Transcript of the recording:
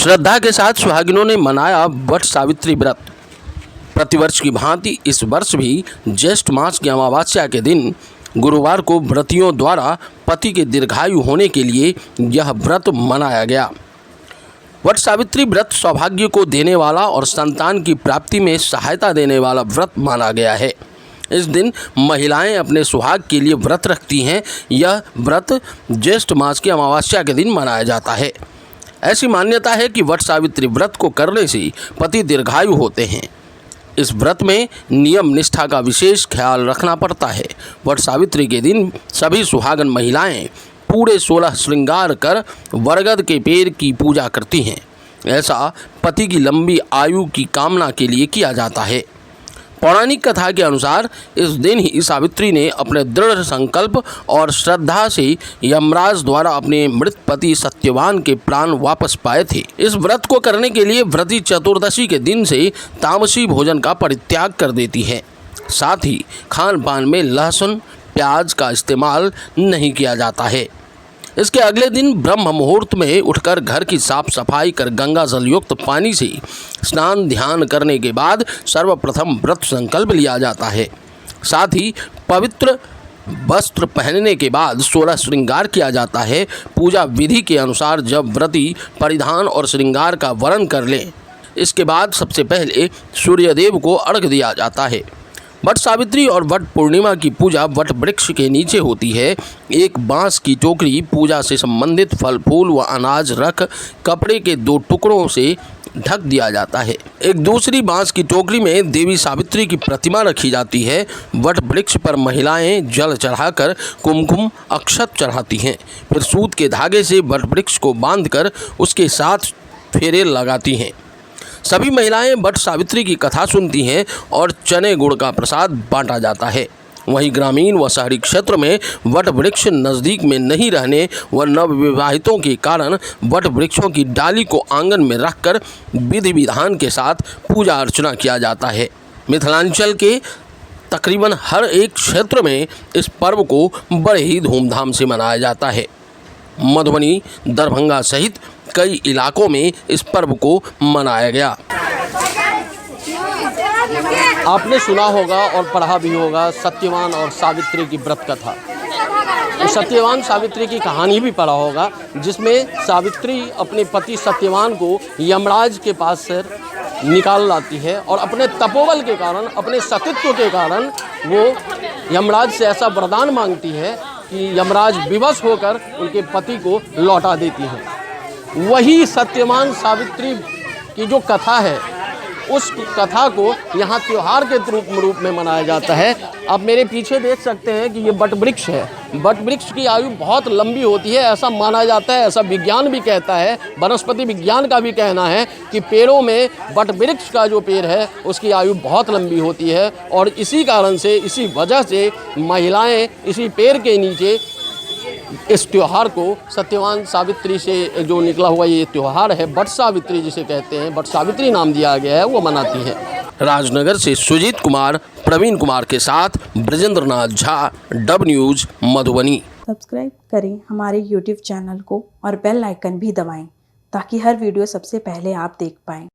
श्रद्धा के साथ सुहागिनों ने मनाया वट सावित्री व्रत। प्रतिवर्ष की भांति इस वर्ष भी ज्येष्ठ मास की अमावस्या के दिन गुरुवार को व्रतियों द्वारा पति के दीर्घायु होने के लिए यह व्रत मनाया गया। वट सावित्री व्रत सौभाग्य को देने वाला और संतान की प्राप्ति में सहायता देने वाला व्रत माना गया है। इस दिन महिलाएं अपने सुहाग के लिए व्रत रखती हैं। यह व्रत ज्येष्ठ मास की अमावस्या के दिन मनाया जाता है। ऐसी मान्यता है कि वट सावित्री व्रत को करने से पति दीर्घायु होते हैं। इस व्रत में नियम निष्ठा का विशेष ख्याल रखना पड़ता है। वट सावित्री के दिन सभी सुहागन महिलाएं पूरे 16 श्रृंगार कर बरगद के पेड़ की पूजा करती हैं। ऐसा पति की लंबी आयु की कामना के लिए किया जाता है। पौराणिक कथा के अनुसार इस दिन ही सावित्री ने अपने दृढ़ संकल्प और श्रद्धा से यमराज द्वारा अपने मृत पति सत्यवान के प्राण वापस पाए थे। इस व्रत को करने के लिए व्रती चतुर्दशी के दिन से तामसी भोजन का परित्याग कर देती है। साथ ही खान पान में लहसुन प्याज का इस्तेमाल नहीं किया जाता है। इसके अगले दिन ब्रह्म मुहूर्त में उठकर घर की साफ सफाई कर गंगा जल युक्त पानी से स्नान ध्यान करने के बाद सर्वप्रथम व्रत संकल्प लिया जाता है। साथ ही पवित्र वस्त्र पहनने के बाद 16 श्रृंगार किया जाता है। पूजा विधि के अनुसार जब व्रती परिधान और श्रृंगार का वर्ण कर लें, इसके बाद सबसे पहले सूर्यदेव को अर्घ्य दिया जाता है। वट सावित्री और वट पूर्णिमा की पूजा वट वृक्ष के नीचे होती है। एक बांस की टोकरी पूजा से संबंधित फल फूल व अनाज रख कपड़े के 2 टुकड़ों से ढक दिया जाता है। एक दूसरी बांस की टोकरी में देवी सावित्री की प्रतिमा रखी जाती है। वट वृक्ष पर महिलाएं जल चढ़ाकर कुमकुम अक्षत चढ़ाती हैं। फिर सूत के धागे से वट वृक्ष को बांधकर उसके 7 फेरे लगाती हैं। सभी महिलाएं वट सावित्री की कथा सुनती हैं और चने गुड़ का प्रसाद बांटा जाता है। वहीं ग्रामीण व शहरी क्षेत्र में वट वृक्ष नज़दीक में नहीं रहने व नवविवाहितों के कारण वट वृक्षों की डाली को आंगन में रखकर विधि विधान के साथ पूजा अर्चना किया जाता है। मिथिलांचल के तकरीबन हर एक क्षेत्र में इस पर्व को बड़े ही धूमधाम से मनाया जाता है। मधुबनी, दरभंगा सहित कई इलाकों में इस पर्व को मनाया गया। आपने सुना होगा और पढ़ा भी होगा सत्यवान और सावित्री की व्रत कथा। तो सत्यवान सावित्री की कहानी भी पढ़ा होगा, जिसमें सावित्री अपने पति सत्यवान को यमराज के पास से निकाल लाती है और अपने तपोबल के कारण, अपने सतीत्व के कारण वो यमराज से ऐसा वरदान मांगती है कि यमराज विवश होकर उनके पति को लौटा देती है। वही सत्यवान सावित्री की जो कथा है, उस कथा को यहाँ त्यौहार के रूप में मनाया जाता है। आप मेरे पीछे देख सकते हैं कि ये वट वृक्ष है। वट वृक्ष की आयु बहुत लंबी होती है, ऐसा माना जाता है, ऐसा विज्ञान भी कहता है। वनस्पति विज्ञान का भी कहना है कि पेड़ों में वट वृक्ष का जो पेड़ है उसकी आयु बहुत लंबी होती है। और इसी कारण से, इसी वजह से महिलाएं इसी पेड़ के नीचे इस त्यौहार को सत्यवान सावित्री से जो निकला हुआ ये त्यौहार है, वट सावित्री जिसे कहते हैं, वट सावित्री नाम दिया गया है, वो मनाती है। राजनगर से सुजीत कुमार, प्रवीण कुमार के साथ ब्रजेंद्र नाथ झा, डब न्यूज मधुबनी। सब्सक्राइब करें हमारे YouTube चैनल को और बेल आइकन भी दबाएं ताकि हर वीडियो सबसे पहले आप देख पाएं।